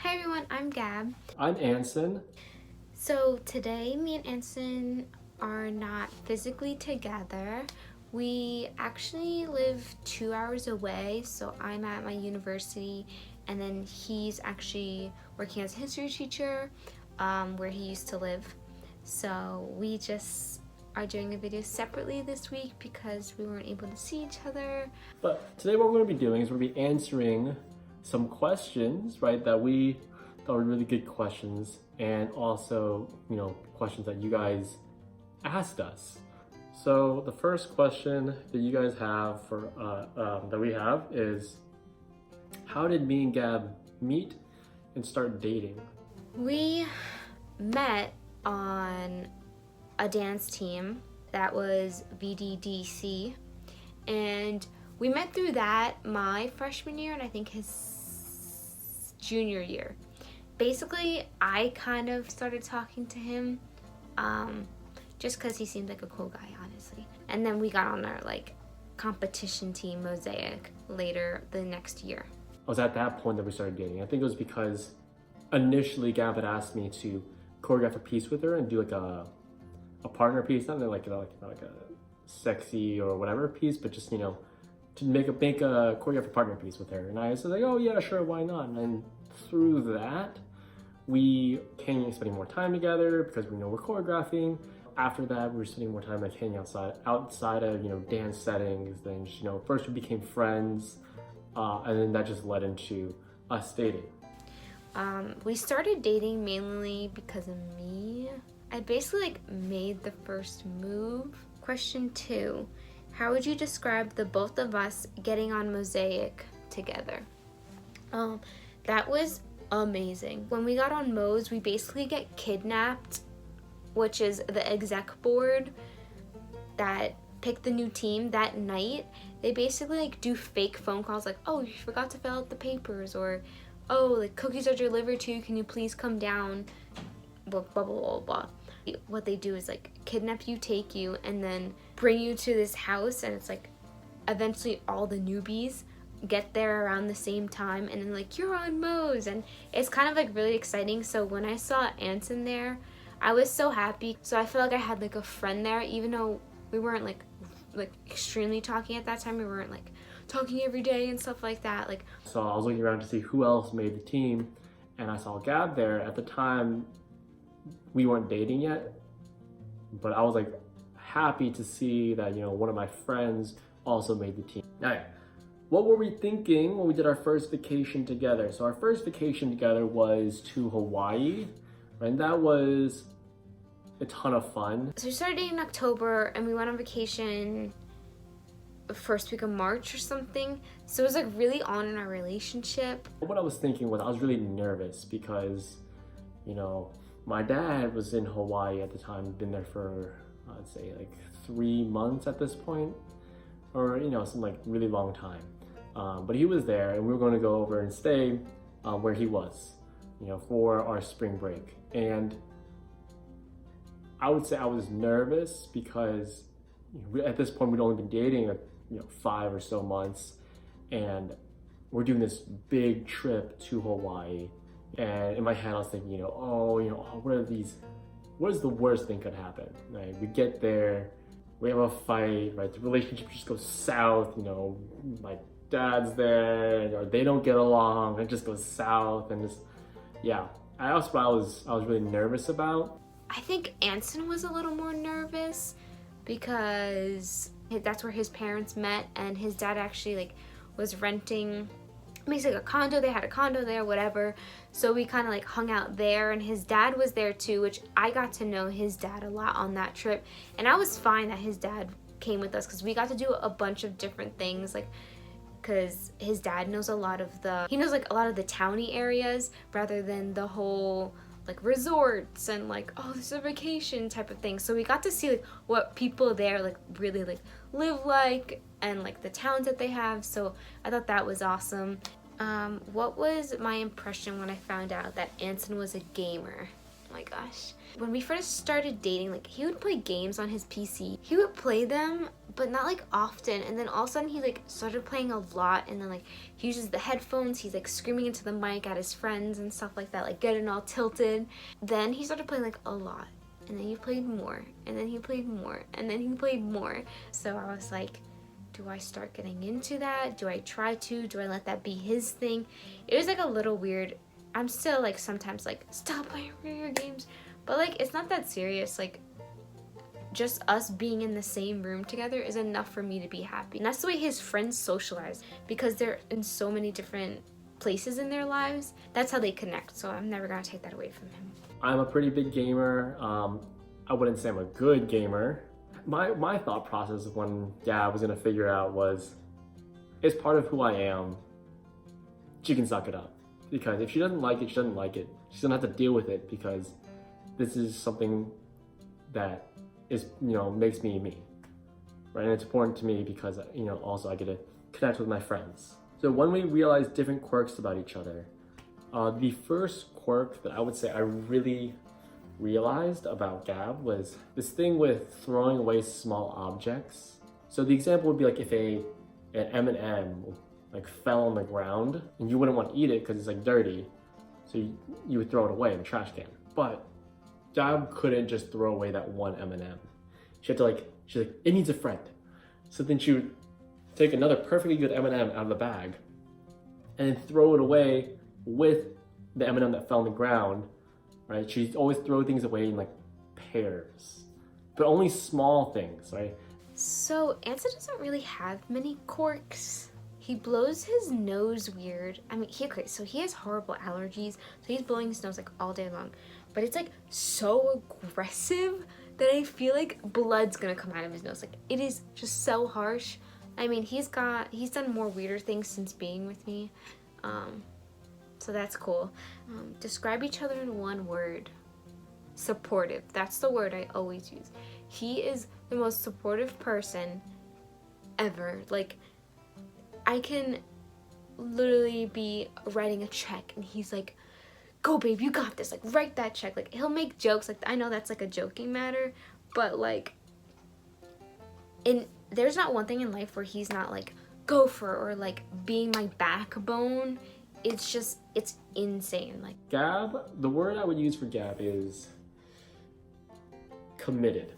Hi everyone, I'm Gab. I'm Anson. So today me and Anson are not physically together. We actually live 2 hours away, so I'm at my university and then he's actually working as a history teacher where he used to live. So we just are doing a video separately this week because we weren't able to see each other. But today what we're going to be doing is we're going to be answering some questions, right, that we thought were really good questions, and also, questions that you guys asked us. So the first question that you guys have that we have is, how did me and Gab meet and start dating? We met on a dance team that was VDDC, and we met through that my freshman year and I think his junior year. Basically, I kind of started talking to him just because he seemed like a cool guy, honestly. And then we got on our competition team, Mosaic, later the next year. It was at that point that we started dating. I think it was because initially Gab had asked me to choreograph a piece with her and do a partner piece, not like a sexy or whatever piece, but just to make a choreograph partner piece with her. And I was like, oh yeah, sure, why not? And then through that, we came spending more time together because we're choreographing. After that, we were spending more time hanging outside of dance settings. Then first we became friends, and then that just led into us dating. We started dating mainly because of me. I basically made the first move. Question 2, how would you describe the both of us getting on Mosaic together? That was amazing. When we got on Mos, we basically get kidnapped, which is the exec board that picked the new team that night. They basically do fake phone calls like, oh, you forgot to fill out the papers, or oh, cookies are delivered to you, can you please come down, blah blah blah blah blah. What they do is kidnap you, take you, and then bring you to this house, and it's eventually all the newbies get there around the same time, and then you're on Mos, and it's kind of really exciting. So when I saw Anson there, I was so happy. So I feel like I had a friend there, even though we weren't extremely talking at that time. We weren't talking every day and stuff like that. So I was looking around to see who else made the team, and I saw Gab there. At the time, we weren't dating yet, but I was happy to see that one of my friends also made the team. All right, what were we thinking when we did our first vacation together? So our first vacation together was to Hawaii, and that was a ton of fun. So we started dating in October, and we went on vacation the first week of March or something. So it was really on in our relationship. What I was thinking was I was really nervous because, my dad was in Hawaii at the time, been there for, I'd say 3 months at this point, or, some really long time. But he was there, and we were going to go over and stay where he was, for our spring break. And I would say I was nervous because at this point we'd only been dating 5 or so months, and we're doing this big trip to Hawaii. And in my head I was thinking, what is the worst thing could happen? Right? We get there, we have a fight, right? The relationship just goes south, my dad's there, or they don't get along, it just goes south, and that's what I was really nervous about. I think Anson was a little more nervous because that's where his parents met, and his dad actually was renting basically a condo. They had a condo there, whatever. So we kind of hung out there, and his dad was there too, which I got to know his dad a lot on that trip. And I was fine that his dad came with us because we got to do a bunch of different things, because his dad knows a lot of the towny areas rather than the whole resorts and oh, this is a vacation type of thing. So we got to see what people there really live and the towns that they have. So I thought that was awesome. What was my impression when I found out that Anson was a gamer? Oh my gosh. When we first started dating, like he would play games on his PC. He would play them, but not like often. And then all of a sudden he like started playing a lot, and then like he uses the headphones, he's like screaming into the mic at his friends and stuff like that, like getting all tilted. Then he started playing like a lot. And then he played more, and then he played more, and then he played more. So I was like, do I start getting into that? Do I try to? Do I let that be his thing? It was like a little weird. I'm still like sometimes like, stop playing video games. But like, it's not that serious. Like, just us being in the same room together is enough for me to be happy. And that's the way his friends socialize, because they're in so many different places in their lives. That's how they connect. So I'm never gonna take that away from him. I'm a pretty big gamer. I wouldn't say I'm a good gamer. My thought process when Dad was gonna figure out was, it's part of who I am. She can suck it up. Because if she doesn't like it, she doesn't like it. She doesn't have to deal with it, because this is something that is, makes me me. Right? And it's important to me because, also I get to connect with my friends. So when we realized different quirks about each other, the first quirk that I would say I really realized about Gab was this thing with throwing away small objects. So the example would be like if an M&M like fell on the ground, and you wouldn't want to eat it because it's like dirty, so you would throw it away in the trash can. But Gab couldn't just throw away that one M&M. She's like, it needs a friend. So then she would take another perfectly good M&M out of the bag and then throw it away with the M&M that fell on the ground, right? She'd always throw things away in like pairs, but only small things, right? So Anson doesn't really have many quirks. He blows his nose weird. I mean, so he has horrible allergies, so he's blowing his nose like all day long. But it's like so aggressive that I feel like blood's gonna come out of his nose. Like, it is just so harsh. I mean, he's done more weirder things since being with me. So that's cool. Describe each other in one word. Supportive. That's the word I always use. He is the most supportive person ever. Like, I can literally be writing a check and he's like, go babe, you got this. Like, write that check. Like, he'll make jokes. Like, I know that's like a joking matter, but like, there's not one thing in life where he's not like, go for it, or like being my backbone. It's insane. Like, Gab, the word I would use for Gab is committed.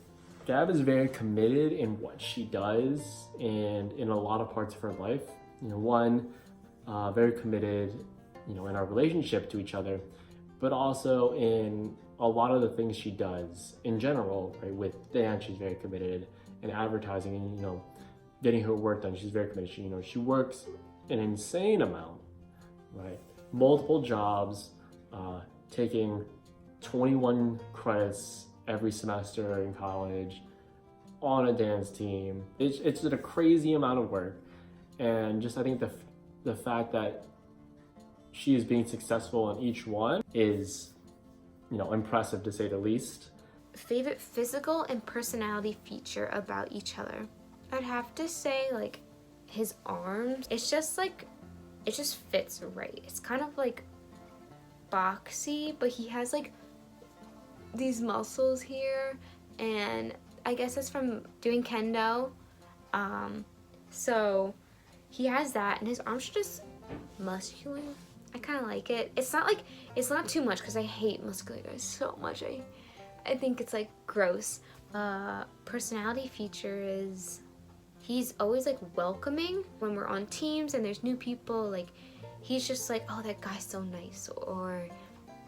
Gab is very committed in what she does and in a lot of parts of her life. Very committed, in our relationship to each other, but also in a lot of the things she does in general, right? With dance, she's very committed, and advertising, and, getting her work done, she's very committed. She works an insane amount, right? Multiple jobs, taking 21 credits every semester in college, on a dance team. It's just a crazy amount of work. And just, I think the fact that she is being successful in each one is, impressive to say the least. Favorite physical and personality feature about each other? I'd have to say, like, his arms. It's just like, it just fits right. It's kind of like boxy, but he has like these muscles here, and I guess that's from doing kendo. So he has that, and his arms are just muscular. I kind of like it. It's not too much, because I hate muscular guys so much. I think it's like gross. Personality feature is he's always like welcoming when we're on teams and there's new people. Like, he's just like, oh, that guy's so nice, or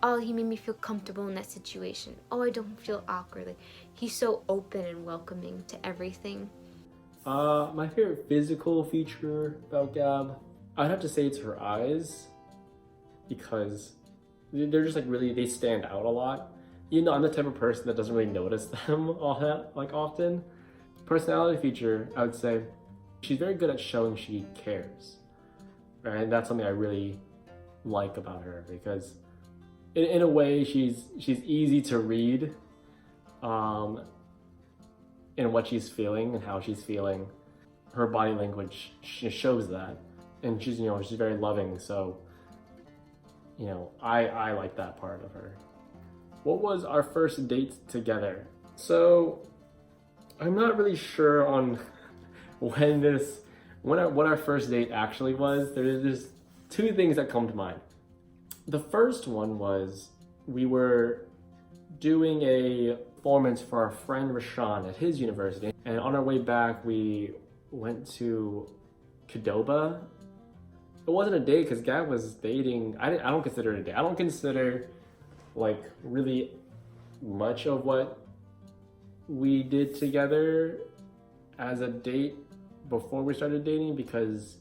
oh, he made me feel comfortable in that situation. Oh, I don't feel awkward. Like, he's so open and welcoming to everything. My favorite physical feature about Gab, I'd have to say it's her eyes, because they're just like really, they stand out a lot. I'm the type of person that doesn't really notice them all that like often. Personality feature, I would say she's very good at showing she cares, right? And that's something I really like about her, because in a way she's easy to read in what she's feeling and how she's feeling. Her body language shows that, and she's she's very loving. So I like that part of her. what was our first date together? So I'm not really sure on what our first date actually was. There's two things that come to mind. The first one was we were doing a performance for our friend Rashawn at his university, and on our way back we went to Qdoba. It wasn't a date because Gab was dating. I don't consider it a date. I don't consider like really much of what we did together as a date before we started dating, because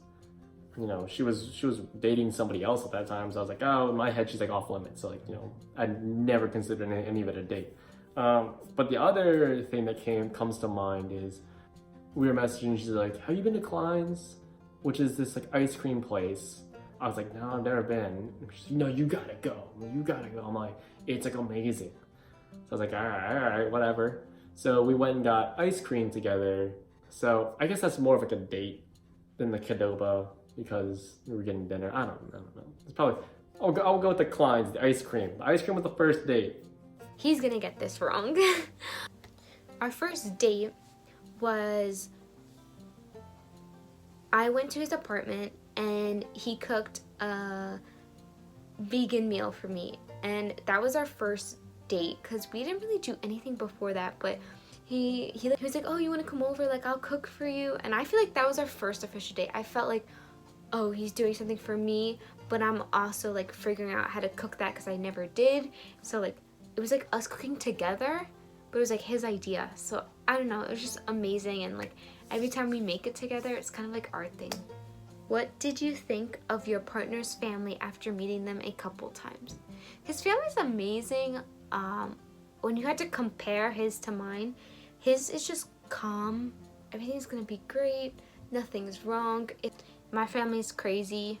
you know she was dating somebody else at that time. So I was like, oh, in my head she's like off limits. So like, you know, I never considered any of it a date. But the other thing that comes to mind is we were messaging. She's like, have you been to Klein's, which is this like ice cream place? I was like, no, I've never been. She's like, no, you gotta go. You gotta go. I'm like, it's like amazing. So I was like, all right, whatever. So we went and got ice cream together. So I guess that's more of like a date than the Qdoba, because we were getting dinner. I don't know. It's probably, I'll go with the Klein's, the ice cream. The ice cream was the first date. He's gonna get this wrong. Our first date was, I went to his apartment and he cooked a vegan meal for me. And that was our first date because we didn't really do anything before that, but he was like, oh, you want to come over? Like, I'll cook for you. And I feel like that was our first official date. I felt like, oh, he's doing something for me, but I'm also like figuring out how to cook that because I never did. So like, it was like us cooking together, but it was like his idea. So I don't know, it was just amazing. And like every time we make it together, it's kind of like our thing. What did you think of your partner's family after meeting them a couple times? His family's amazing. When you had to compare his to mine, his is just calm. Everything's gonna be great. Nothing's wrong. My family's crazy,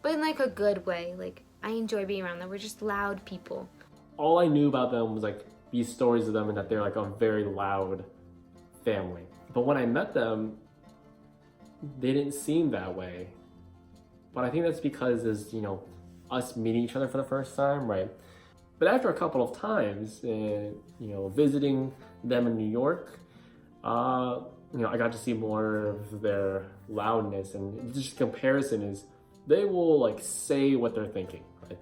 but in like a good way. Like, I enjoy being around them. We're just loud people. All I knew about them was like these stories of them and that they're like a very loud family. But when I met them, they didn't seem that way. But I think that's because there's, you know, us meeting each other for the first time, right? But after a couple of times, you know, visiting them in New York, you know, I got to see more of their loudness, and just comparison is they will like say what they're thinking. Right?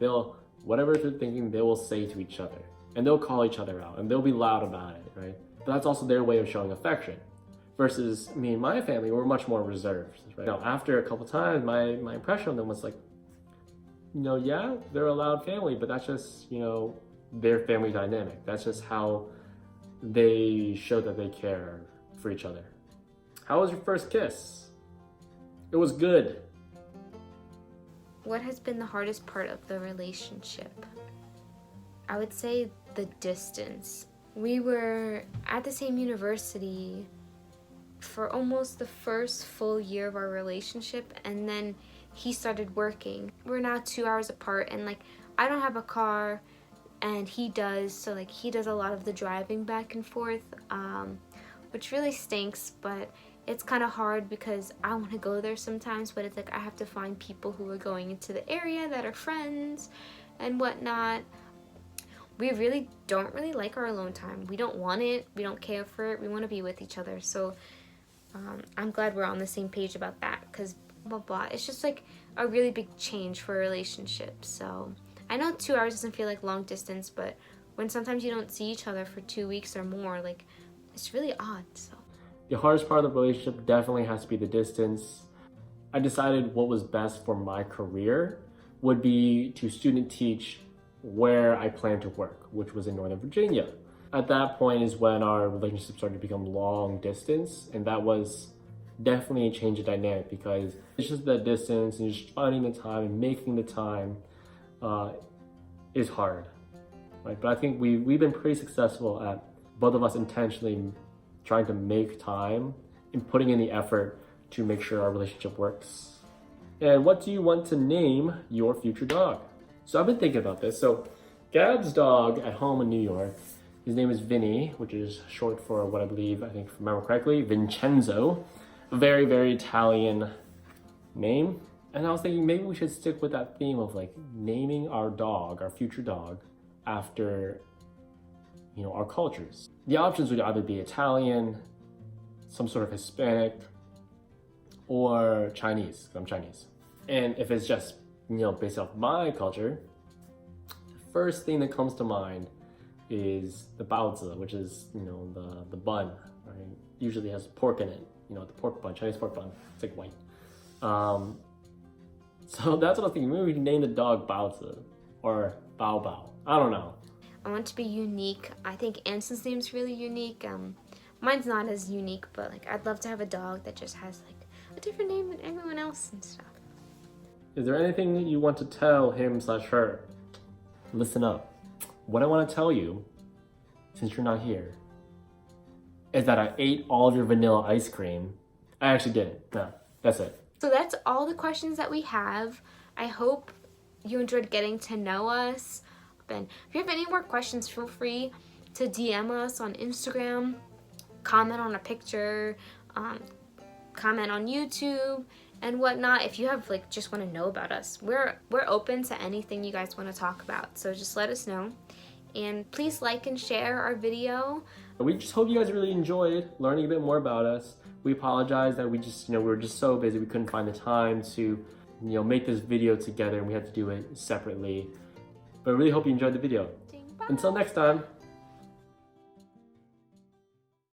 Whatever they're thinking, they will say to each other, and they'll call each other out, and they'll be loud about it, right? But that's also their way of showing affection. Versus me and my family, we're much more reserved, right? Now, after a couple times, my impression of them was like, you know, yeah, they're a loud family, but that's just, you know, their family dynamic. That's just how they show that they care for each other. How was your first kiss? It was good. What has been the hardest part of the relationship? I would say the distance. We were at the same university for almost the first full year of our relationship, and then he started working. We're now 2 hours apart, and like, I don't have a car and he does, so like he does a lot of the driving back and forth, which really stinks, but it's kind of hard because I want to go there sometimes, but it's like I have to find people who are going into the area that are friends and whatnot. We really don't like our alone time. We don't want it. We don't care for it. We want to be with each other. So I'm glad we're on the same page about that, because blah blah. It's just like a really big change for a relationship. So I know 2 hours doesn't feel like long distance, but when sometimes you don't see each other for 2 weeks or more, like, it's really odd. So the hardest part of the relationship definitely has to be the distance. I decided what was best for my career would be to student teach where I plan to work, which was in Northern Virginia. At that point is when our relationship started to become long distance, and that was definitely a change of dynamic, because it's just that distance and just finding the time and making the time is hard, right? But I think we've been pretty successful at both of us intentionally trying to make time and putting in the effort to make sure our relationship works. And what do you want to name your future dog? So I've been thinking about this. So Gab's dog at home in New York, his name is Vinny, which is short for what I believe, I think if I remember correctly, Vincenzo. A very, very Italian name. And I was thinking maybe we should stick with that theme of like naming our dog, our future dog, after you know, our cultures. The options would either be Italian, some sort of Hispanic, or Chinese, 'cause I'm Chinese. And if it's just, you know, based off my culture, the first thing that comes to mind is the baozi, which is, you know, the bun, right? Usually has pork in it, you know, the pork bun, Chinese pork bun. It's like white. So that's what I was thinking. Maybe we can name the dog Baozi or Bao Bao. I don't know. I want to be unique. I think Anson's name's really unique. Mine's not as unique, but like I'd love to have a dog that just has like a different name than everyone else and stuff. Is there anything that you want to tell him/her? Listen up. What I want to tell you, since you're not here, is that I ate all of your vanilla ice cream. I actually did. No, that's it. So that's all the questions that we have. I hope you enjoyed getting to know us. And if you have any more questions, feel free to DM us on Instagram, comment on a picture, comment on YouTube and whatnot. If you have like just want to know about us, we're open to anything you guys want to talk about. So just let us know. And please like and share our video. We just hope you guys really enjoyed learning a bit more about us. We apologize that we just, you know, we were just so busy we couldn't find the time to, you know, make this video together and we had to do it separately. But I really hope you enjoyed the video. Bye. Until next time.